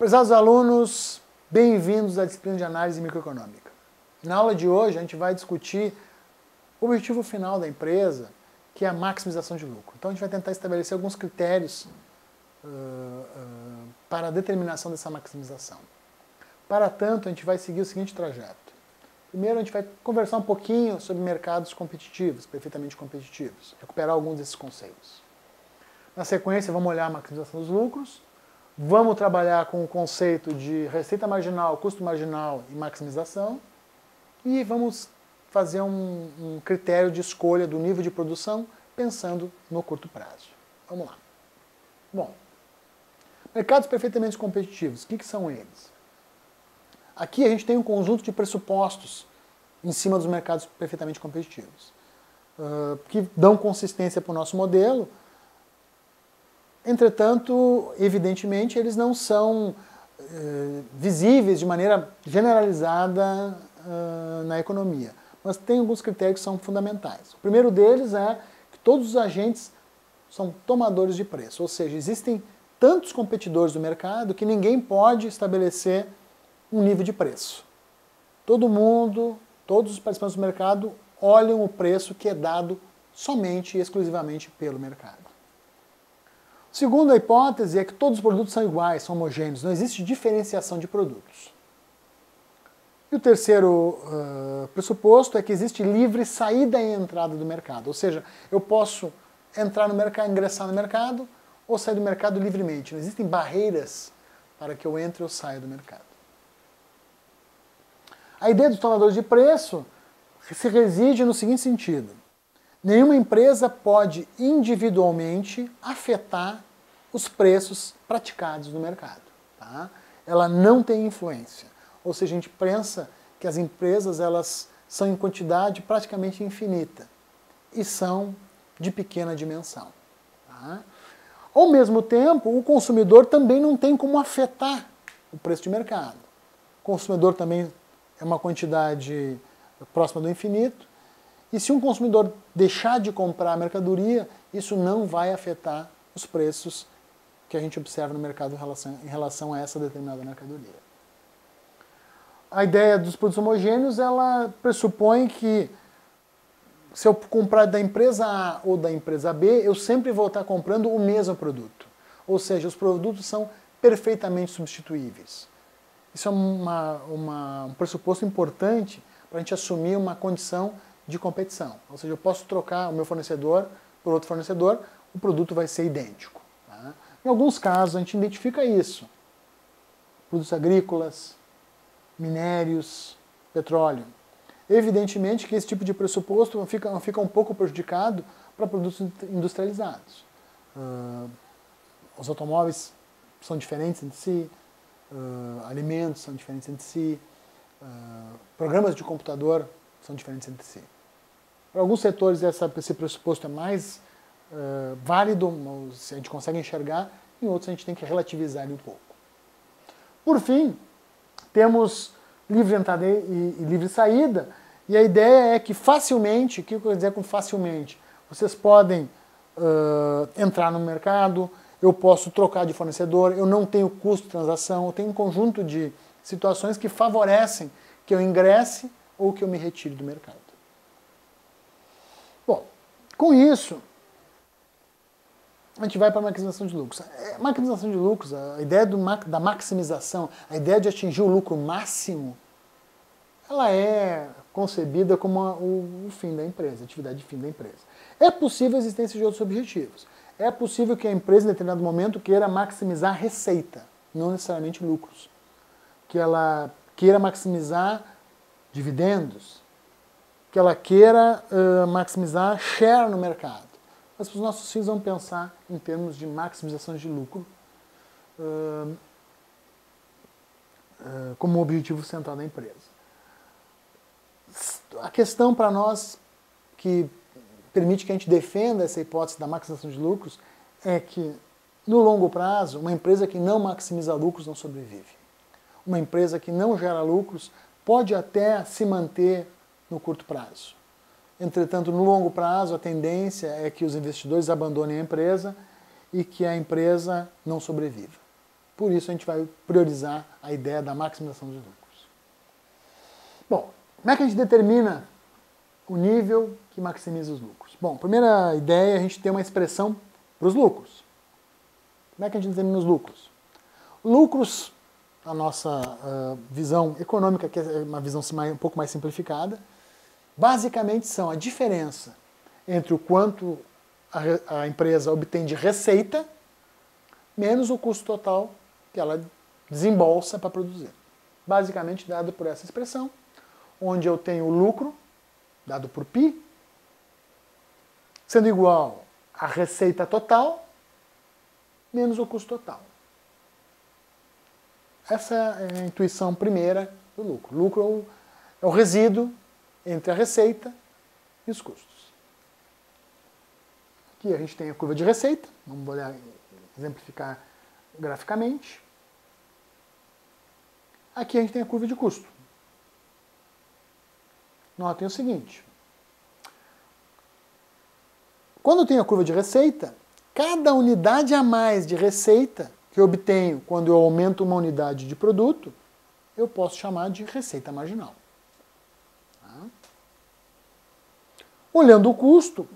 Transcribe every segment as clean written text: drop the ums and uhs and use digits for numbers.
Prezados alunos, bem-vindos à disciplina de análise microeconômica. Na aula de hoje a gente vai discutir o objetivo final da empresa, que é a maximização de lucro. Então a gente vai tentar estabelecer alguns critérios para a determinação dessa maximização. Para tanto, a gente vai seguir o seguinte trajeto. Primeiro a gente vai conversar um pouquinho sobre mercados competitivos, perfeitamente competitivos, recuperar alguns desses conceitos. Na sequência vamos olhar a maximização dos lucros, vamos trabalhar com o conceito de receita marginal, custo marginal e maximização, e vamos fazer um critério de escolha do nível de produção pensando no curto prazo. Vamos lá. Bom, mercados perfeitamente competitivos, o que são eles? Aqui a gente tem um conjunto de pressupostos em cima dos mercados perfeitamente competitivos, que dão consistência para o nosso modelo. Entretanto, evidentemente, eles não são visíveis de maneira generalizada na economia. Mas tem alguns critérios que são fundamentais. O primeiro deles é que todos os agentes são tomadores de preço, ou seja, existem tantos competidores do mercado que ninguém pode estabelecer um nível de preço. Todo mundo, todos os participantes do mercado olham o preço que é dado somente e exclusivamente pelo mercado. Segunda hipótese é que todos os produtos são iguais, são homogêneos, não existe diferenciação de produtos. E o terceiro pressuposto é que existe livre saída e entrada do mercado, ou seja, eu posso entrar no mercado, ingressar no mercado ou sair do mercado livremente. Não existem barreiras para que eu entre ou saia do mercado. A ideia dos tomadores de preço se reside no seguinte sentido. Nenhuma empresa pode individualmente afetar os preços praticados no mercado. Tá? Ela não tem influência. Ou seja, a gente pensa que as empresas elas são em quantidade praticamente infinita e são de pequena dimensão. Tá? Ao mesmo tempo, o consumidor também não tem como afetar o preço de mercado. O consumidor também é uma quantidade próxima do infinito. E se um consumidor deixar de comprar a mercadoria, isso não vai afetar os preços que a gente observa no mercado em relação a essa determinada mercadoria. A ideia dos produtos homogêneos, ela pressupõe que se eu comprar da empresa A ou da empresa B, eu sempre vou estar comprando o mesmo produto. Ou seja, os produtos são perfeitamente substituíveis. Isso é um pressuposto importante para a gente assumir uma condição de competição. Ou seja, eu posso trocar o meu fornecedor por outro fornecedor, o produto vai ser idêntico. Tá? Em alguns casos, a gente identifica isso. Produtos agrícolas, minérios, petróleo. Evidentemente que esse tipo de pressuposto fica um pouco prejudicado para produtos industrializados. Os automóveis são diferentes entre si, alimentos são diferentes entre si, programas de computador são diferentes entre si. Para alguns setores esse pressuposto é mais válido, a gente consegue enxergar, em outros a gente tem que relativizar ele um pouco. Por fim, temos livre entrada e livre saída, e a ideia é que facilmente, o que eu quero dizer com facilmente? Vocês podem entrar no mercado, eu posso trocar de fornecedor, eu não tenho custo de transação, eu tenho um conjunto de situações que favorecem que eu ingresse ou que eu me retire do mercado. Bom, com isso, a gente vai para a maximização de lucros. Maximização de lucros, a ideia da maximização, a ideia de atingir o lucro máximo, ela é concebida como o fim da empresa, a atividade de fim da empresa. É possível a existência de outros objetivos. É possível que a empresa, em determinado momento, queira maximizar receita, não necessariamente lucros. Que ela queira maximizar dividendos, que ela queira maximizar share no mercado. Mas para os nossos fins vamos pensar em termos de maximização de lucro como objetivo central da empresa. A questão para nós que permite que a gente defenda essa hipótese da maximização de lucros é que, no longo prazo, uma empresa que não maximiza lucros não sobrevive. Uma empresa que não gera lucros pode até se manter no curto prazo. Entretanto, no longo prazo, a tendência é que os investidores abandonem a empresa e que a empresa não sobreviva. Por isso a gente vai priorizar a ideia da maximização dos lucros. Bom, como é que a gente determina o nível que maximiza os lucros? Bom, primeira ideia é a gente ter uma expressão para os lucros. Como é que a gente determina os lucros? Lucros, a nossa visão econômica, que é uma visão um pouco mais simplificada, basicamente são a diferença entre o quanto a empresa obtém de receita menos o custo total que ela desembolsa para produzir. Basicamente dado por essa expressão, onde eu tenho o lucro, dado por π, sendo igual à receita total menos o custo total. Essa é a intuição primeira do lucro. O lucro é o resíduo entre a receita e os custos. Aqui a gente tem a curva de receita, vamos olhar, exemplificar graficamente. Aqui a gente tem a curva de custo. Notem o seguinte. Quando eu tenho a curva de receita, cada unidade a mais de receita que eu obtenho quando eu aumento uma unidade de produto, eu posso chamar de receita marginal. Tá? Olhando o custo,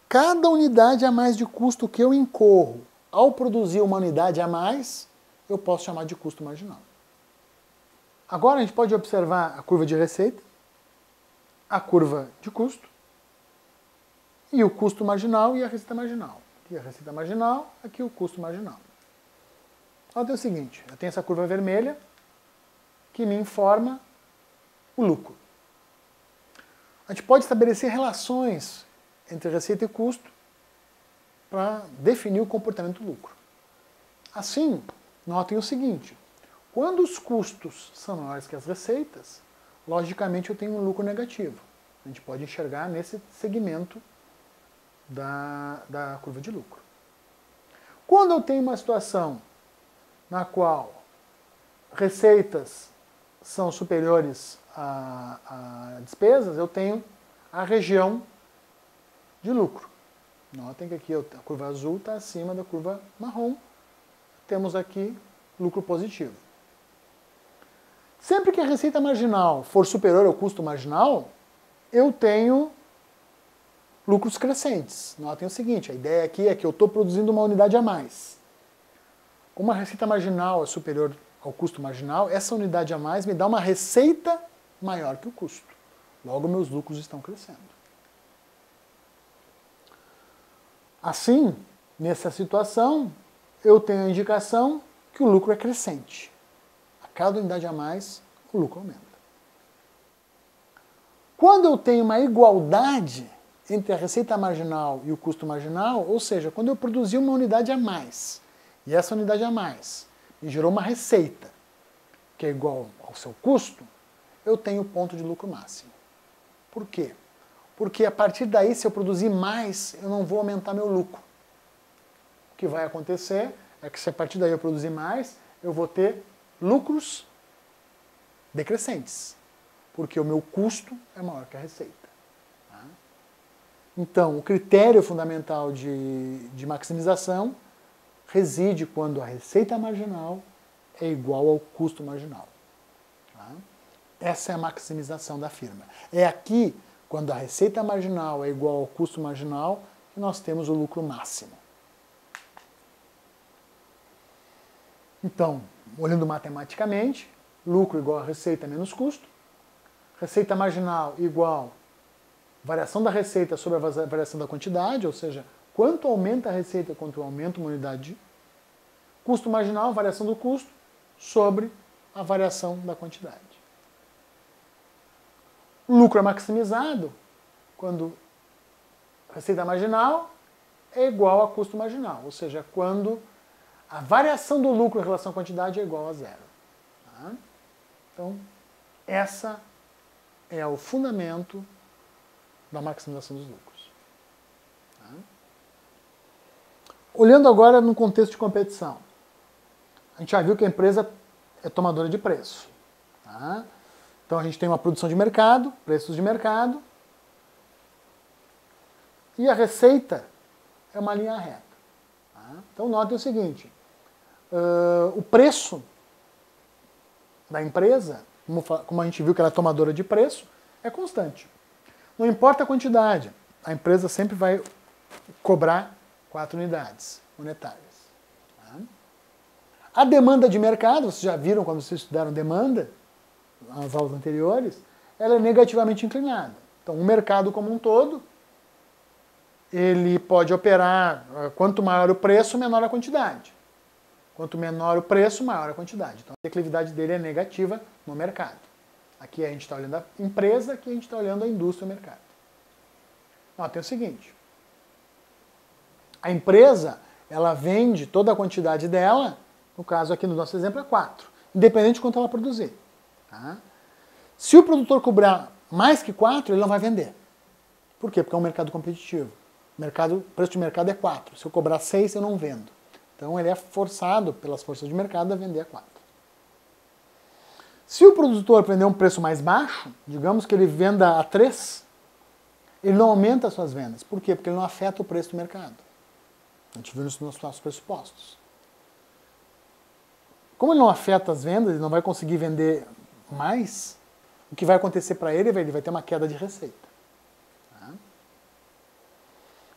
cada unidade a mais de custo que eu incorro ao produzir uma unidade a mais, eu posso chamar de custo marginal. Agora a gente pode observar a curva de receita, a curva de custo, e o custo marginal e a receita marginal. Aqui a receita marginal, aqui o custo marginal. Olha o seguinte, eu tenho essa curva vermelha que me informa o lucro. A gente pode estabelecer relações entre receita e custo para definir o comportamento do lucro. Assim, notem o seguinte, quando os custos são maiores que as receitas, logicamente eu tenho um lucro negativo. A gente pode enxergar nesse segmento da curva de lucro. Quando eu tenho uma situação na qual receitas são superiores a despesas, eu tenho a região de lucro. Notem que aqui a curva azul está acima da curva marrom. Temos aqui lucro positivo. Sempre que a receita marginal for superior ao custo marginal, eu tenho lucros crescentes. Notem o seguinte, a ideia aqui é que eu estou produzindo uma unidade a mais. Como a receita marginal é superior ao custo marginal, essa unidade a mais me dá uma receita maior que o custo. Logo, meus lucros estão crescendo. Assim, nessa situação, eu tenho a indicação que o lucro é crescente. A cada unidade a mais, o lucro aumenta. Quando eu tenho uma igualdade entre a receita marginal e o custo marginal, ou seja, quando eu produzi uma unidade a mais, e essa unidade a mais me gerou uma receita que é igual ao seu custo, eu tenho o ponto de lucro máximo. Por quê? Porque a partir daí, se eu produzir mais, eu não vou aumentar meu lucro. O que vai acontecer é que se a partir daí eu produzir mais, eu vou ter lucros decrescentes, porque o meu custo é maior que a receita. Tá? Então, o critério fundamental de maximização reside quando a receita marginal é igual ao custo marginal. Tá? Essa é a maximização da firma. É aqui, quando a receita marginal é igual ao custo marginal, que nós temos o lucro máximo. Então, olhando matematicamente, lucro igual a receita menos custo, receita marginal igual variação da receita sobre a variação da quantidade, ou seja, quanto aumenta a receita quanto aumenta uma unidade, custo marginal, variação do custo, sobre a variação da quantidade. O lucro é maximizado quando a receita marginal é igual a custo marginal, ou seja, quando a variação do lucro em relação à quantidade é igual a zero. Tá? Então, essa é o fundamento da maximização dos lucros. Tá? Olhando agora no contexto de competição, a gente já viu que a empresa é tomadora de preço. Tá? Então a gente tem uma produção de mercado, preços de mercado, e a receita é uma linha reta. Tá? Então notem o seguinte, o preço da empresa, como a gente viu que ela é tomadora de preço, é constante. Não importa a quantidade, a empresa sempre vai cobrar 4 unidades monetárias. Tá? A demanda de mercado, vocês já viram quando vocês estudaram demanda, nas aulas anteriores, ela é negativamente inclinada. Então, o mercado como um todo, ele pode operar, quanto maior o preço, menor a quantidade. Quanto menor o preço, maior a quantidade. Então, a declividade dele é negativa no mercado. Aqui a gente está olhando a empresa, aqui a gente está olhando a indústria e o mercado. Notem o seguinte, a empresa, ela vende toda a quantidade dela, no caso aqui no nosso exemplo é 4, independente de quanto ela produzir. Tá? Se o produtor cobrar mais que 4, ele não vai vender. Por quê? Porque é um mercado competitivo. O preço de mercado é 4. Se eu cobrar 6, eu não vendo. Então ele é forçado pelas forças de mercado a vender a 4. Se o produtor vender um preço mais baixo, digamos que ele venda a 3, ele não aumenta as suas vendas. Por quê? Porque ele não afeta o preço do mercado. A gente viu isso nos nossos pressupostos. Como ele não afeta as vendas, ele não vai conseguir vender mais, o que vai acontecer para ele vai ter uma queda de receita. Tá?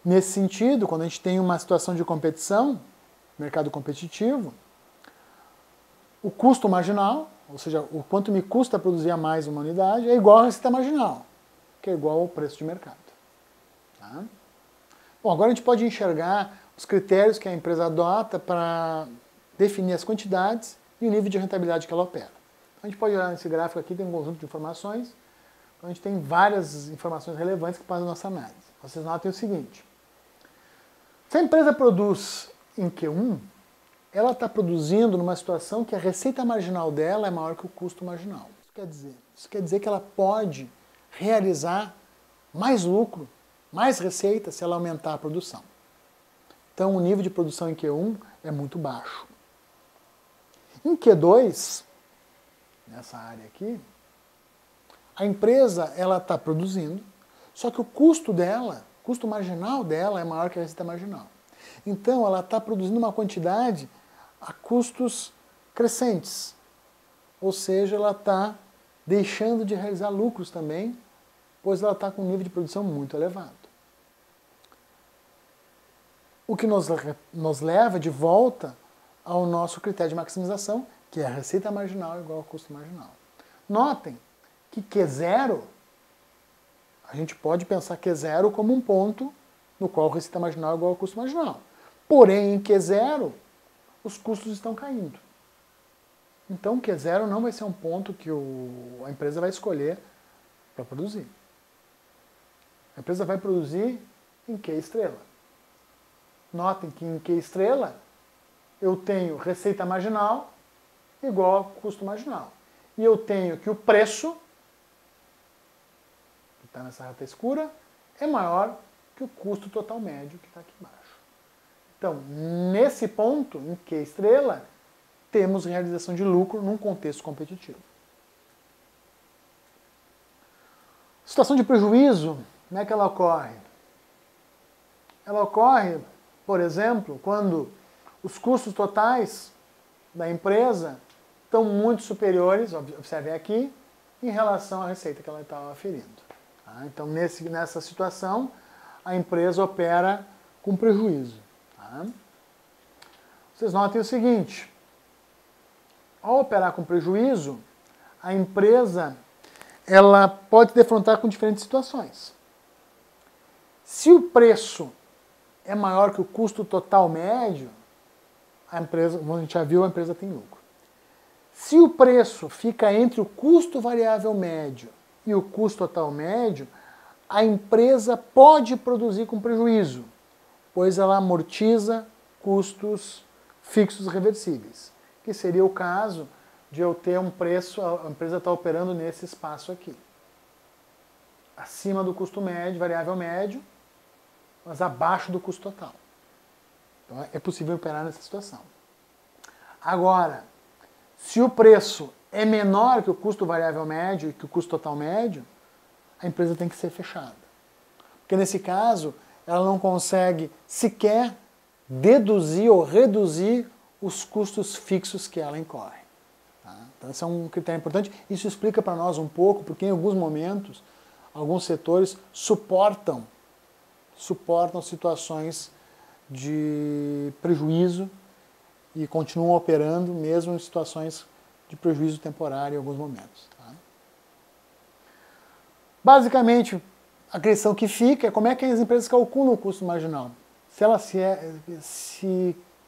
Nesse sentido, quando a gente tem uma situação de competição, mercado competitivo, o custo marginal, ou seja, o quanto me custa produzir a mais uma unidade, é igual à receita marginal, que é igual ao preço de mercado. Tá? Bom, agora a gente pode enxergar os critérios que a empresa adota para definir as quantidades e o nível de rentabilidade que ela opera. Então, a gente pode olhar nesse gráfico aqui, tem um conjunto de informações, então a gente tem várias informações relevantes que fazem a nossa análise. Vocês notem o seguinte, se a empresa produz em Q1, ela está produzindo numa situação que a receita marginal dela é maior que o custo marginal. Isso quer dizer que ela pode realizar mais lucro, mais receita se ela aumentar a produção. Então o nível de produção em Q1 é muito baixo. Em Q2, nessa área aqui, a empresa ela está produzindo, só que o custo dela, o custo marginal dela é maior que a receita marginal. Então ela está produzindo uma quantidade a custos crescentes, ou seja, ela está deixando de realizar lucros também, pois ela está com um nível de produção muito elevado. O que nos leva de volta ao nosso critério de maximização, que é a receita marginal igual ao custo marginal. Notem que Q0, a gente pode pensar Q0 como um ponto no qual a receita marginal é igual ao custo marginal. Porém, em Q0, os custos estão caindo. Então, Q0 não vai ser um ponto que a empresa vai escolher para produzir. A empresa vai produzir em Q estrela. Notem que em Q estrela eu tenho receita marginal igual ao custo marginal. E eu tenho que o preço, que está nessa reta escura, é maior que o custo total médio que está aqui embaixo. Então, nesse ponto, em Q estrela, temos realização de lucro num contexto competitivo. Situação de prejuízo, como é que ela ocorre? Ela ocorre, por exemplo, quando os custos totais da empresa estão muito superiores, observem aqui, em relação à receita que ela estava aferindo. Tá? Então, nessa situação, a empresa opera com prejuízo. Tá? Vocês notem o seguinte, ao operar com prejuízo, a empresa ela pode defrontar com diferentes situações. Se o preço é maior que o custo total médio, a empresa, como a gente já viu, a empresa tem lucro. Se o preço fica entre o custo variável médio e o custo total médio, a empresa pode produzir com prejuízo, pois ela amortiza custos fixos reversíveis, que seria o caso de eu ter um preço, a empresa está operando nesse espaço aqui, acima do custo médio, variável médio, mas abaixo do custo total. Então é possível operar nessa situação. Agora, se o preço é menor que o custo variável médio e que o custo total médio, a empresa tem que ser fechada. Porque nesse caso, ela não consegue sequer deduzir ou reduzir os custos fixos que ela incorre. Tá? Então, esse é um critério importante. Isso explica para nós um pouco, porque em alguns momentos, alguns setores suportam situações de prejuízo e continuam operando mesmo em situações de prejuízo temporário em alguns momentos. Tá? Basicamente, a questão que fica é como é que as empresas calculam o custo marginal.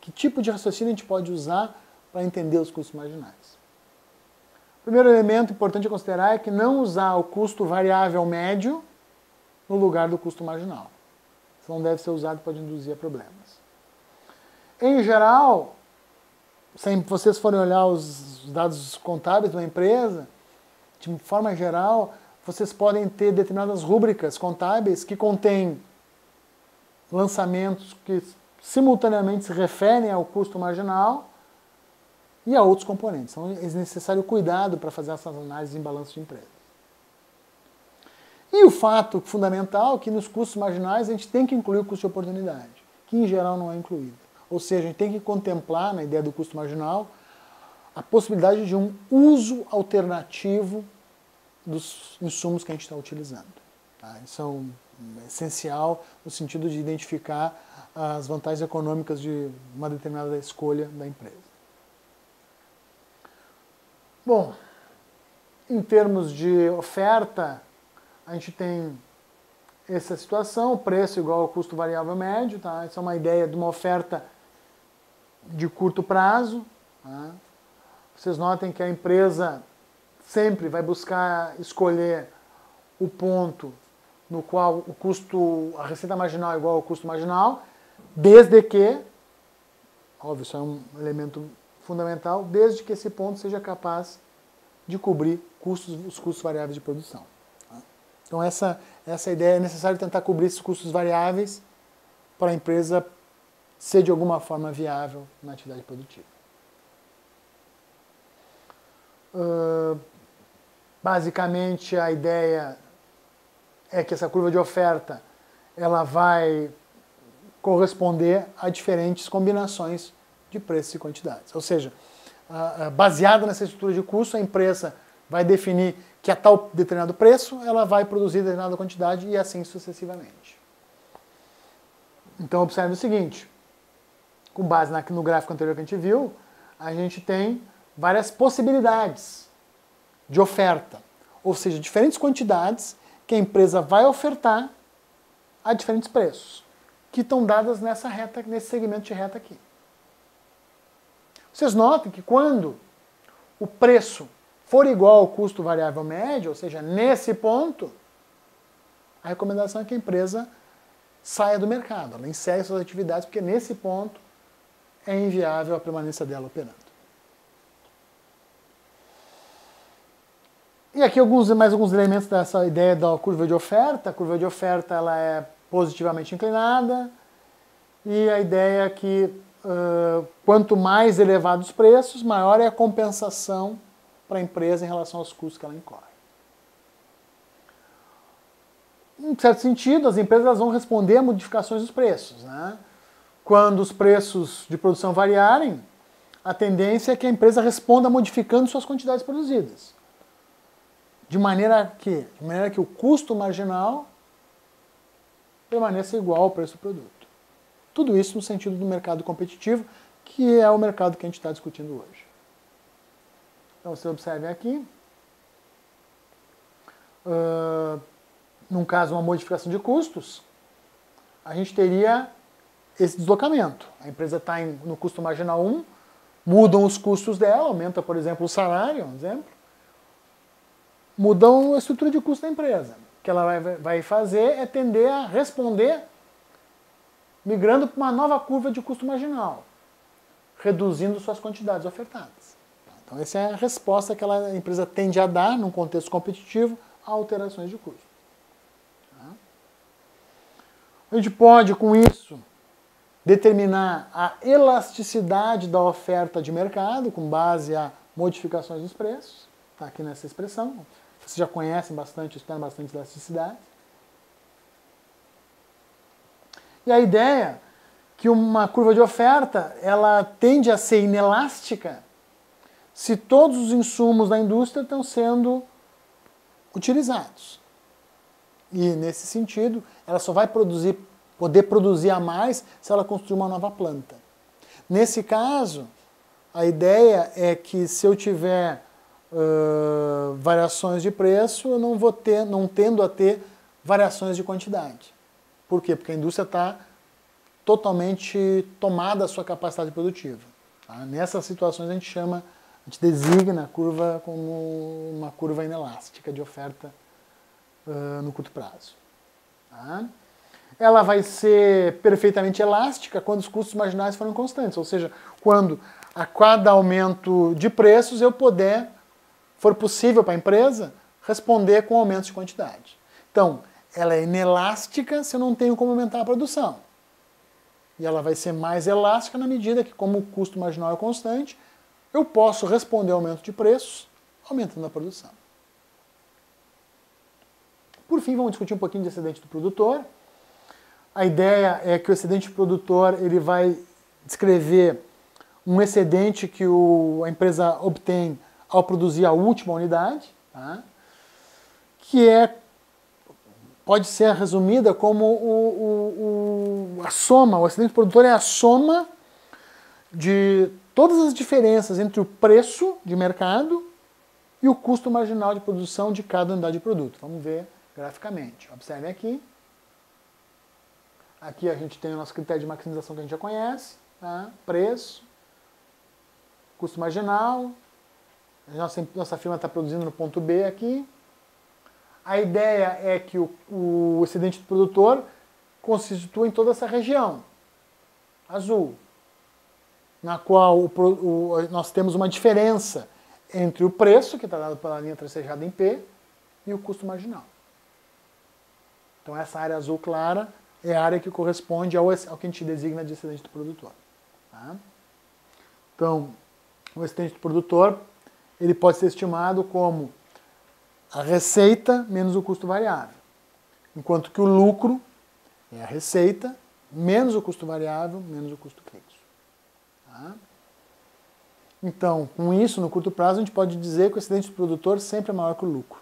Que tipo de raciocínio a gente pode usar para entender os custos marginais. O primeiro elemento importante a considerar é que não usar o custo variável médio no lugar do custo marginal. Isso não deve ser usado, pode induzir a problemas. Em geral, se vocês forem olhar os dados contábeis de uma empresa, de forma geral, vocês podem ter determinadas rúbricas contábeis que contêm lançamentos que simultaneamente se referem ao custo marginal e a outros componentes. Então é necessário cuidado para fazer essas análises em balanço de empresa. E o fato fundamental é que nos custos marginais a gente tem que incluir o custo de oportunidade, que em geral não é incluído. Ou seja, a gente tem que contemplar, na ideia do custo marginal, a possibilidade de um uso alternativo dos insumos que a gente está utilizando. Tá? Isso é essencial no sentido de identificar as vantagens econômicas de uma determinada escolha da empresa. Bom, em termos de oferta, a gente tem essa situação, preço igual ao custo variável médio. Tá? Essa é uma ideia de uma oferta de curto prazo. Tá? Vocês notem que a empresa sempre vai buscar escolher o ponto no qual a receita marginal é igual ao custo marginal, desde que, óbvio, isso é um elemento fundamental, desde que esse ponto seja capaz de cobrir os custos variáveis de produção. Tá? Então essa ideia, é necessário tentar cobrir esses custos variáveis para a empresa ser de alguma forma viável na atividade produtiva. Basicamente, a ideia é que essa curva de oferta ela vai corresponder a diferentes combinações de preços e quantidades. Ou seja, baseada nessa estrutura de custo, a empresa vai definir que a tal determinado preço ela vai produzir determinada quantidade e assim sucessivamente. Então, observe o seguinte, com base no gráfico anterior que a gente viu, a gente tem várias possibilidades de oferta, ou seja, diferentes quantidades que a empresa vai ofertar a diferentes preços, que estão dadas nesse segmento de reta aqui. Vocês notem que quando o preço for igual ao custo variável médio, ou seja, nesse ponto, a recomendação é que a empresa saia do mercado, ela encerre suas atividades, porque nesse ponto é inviável a permanência dela operando. E aqui mais alguns elementos dessa ideia da curva de oferta. A curva de oferta ela é positivamente inclinada e a ideia é que quanto mais elevados os preços, maior é a compensação para a empresa em relação aos custos que ela incorre. Em certo sentido, as empresas vão responder a modificações dos preços. Né? Quando os preços de produção variarem, a tendência é que a empresa responda modificando suas quantidades produzidas. De maneira que o custo marginal permaneça igual ao preço do produto. Tudo isso no sentido do mercado competitivo, que é o mercado que a gente está discutindo hoje. Então, vocês observem aqui, num caso, uma modificação de custos, a gente teria esse deslocamento. A empresa está no custo marginal 1, mudam os custos dela, aumenta, por exemplo, o salário, um exemplo, mudam a estrutura de custo da empresa. O que ela vai fazer é tender a responder migrando para uma nova curva de custo marginal, reduzindo suas quantidades ofertadas. Então essa é a resposta que a empresa tende a dar, num contexto competitivo, a alterações de custo. A gente pode, com isso, determinar a elasticidade da oferta de mercado, com base a modificações dos preços. Está aqui nessa expressão. Vocês já conhecem bastante, estudam bastante elasticidade. E a ideia que uma curva de oferta ela tende a ser inelástica se todos os insumos da indústria estão sendo utilizados. E, nesse sentido, ela só vai poder produzir a mais se ela construir uma nova planta. Nesse caso, a ideia é que se eu tiver variações de preço, eu não tendo a ter variações de quantidade. Por quê? Porque a indústria está totalmente tomada a sua capacidade produtiva. Tá? Nessas situações a gente designa a curva como uma curva inelástica de oferta no curto prazo. Tá? Ela vai ser perfeitamente elástica quando os custos marginais forem constantes, ou seja, quando a cada aumento de preços for possível para a empresa responder com aumento de quantidade. Então, ela é inelástica se eu não tenho como aumentar a produção. E ela vai ser mais elástica na medida que, como o custo marginal é constante, eu posso responder ao aumento de preços aumentando a produção. Por fim, vamos discutir um pouquinho de excedente do produtor. A ideia é que o excedente do produtor ele vai descrever um excedente que a empresa obtém ao produzir a última unidade, tá? Que pode ser resumida como a soma, o excedente do produtor é a soma de todas as diferenças entre o preço de mercado e o custo marginal de produção de cada unidade de produto. Vamos ver graficamente. Observem aqui. Aqui a gente tem o nosso critério de maximização que a gente já conhece, tá? Preço, custo marginal. Nossa firma está produzindo no ponto B aqui. A ideia é que o excedente do produtor constitua em toda essa região azul, na qual nós temos uma diferença entre o preço, que está dado pela linha tracejada em P, e o custo marginal. Então essa área azul clara é a área que corresponde ao que a gente designa de excedente do produtor. Tá? Então, o excedente do produtor ele pode ser estimado como a receita menos o custo variável, enquanto que o lucro é a receita menos o custo variável menos o custo fixo. Tá? Então, com isso, no curto prazo, a gente pode dizer que o excedente do produtor sempre é maior que o lucro.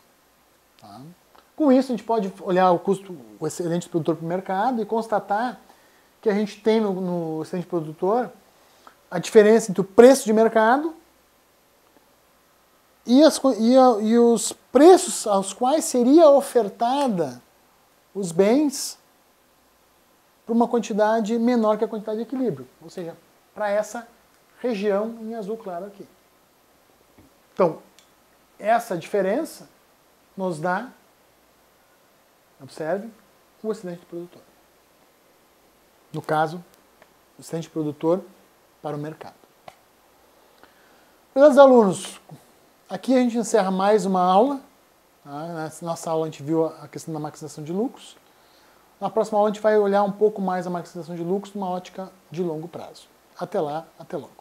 Tá? Com isso, a gente pode olhar o excedente do produtor para o mercado e constatar que a gente tem no excedente do produtor a diferença entre o preço de mercado e os preços aos quais seria ofertada os bens por uma quantidade menor que a quantidade de equilíbrio, ou seja, para essa região em azul claro aqui. Então, essa diferença nos dá, observe, o excedente do produtor. No caso, o excedente produtor para o mercado. Meus alunos, aqui a gente encerra mais uma aula. Tá? Nessa nossa aula a gente viu a questão da maximização de lucros. Na próxima aula a gente vai olhar um pouco mais a maximização de lucros numa ótica de longo prazo. Até lá, até logo.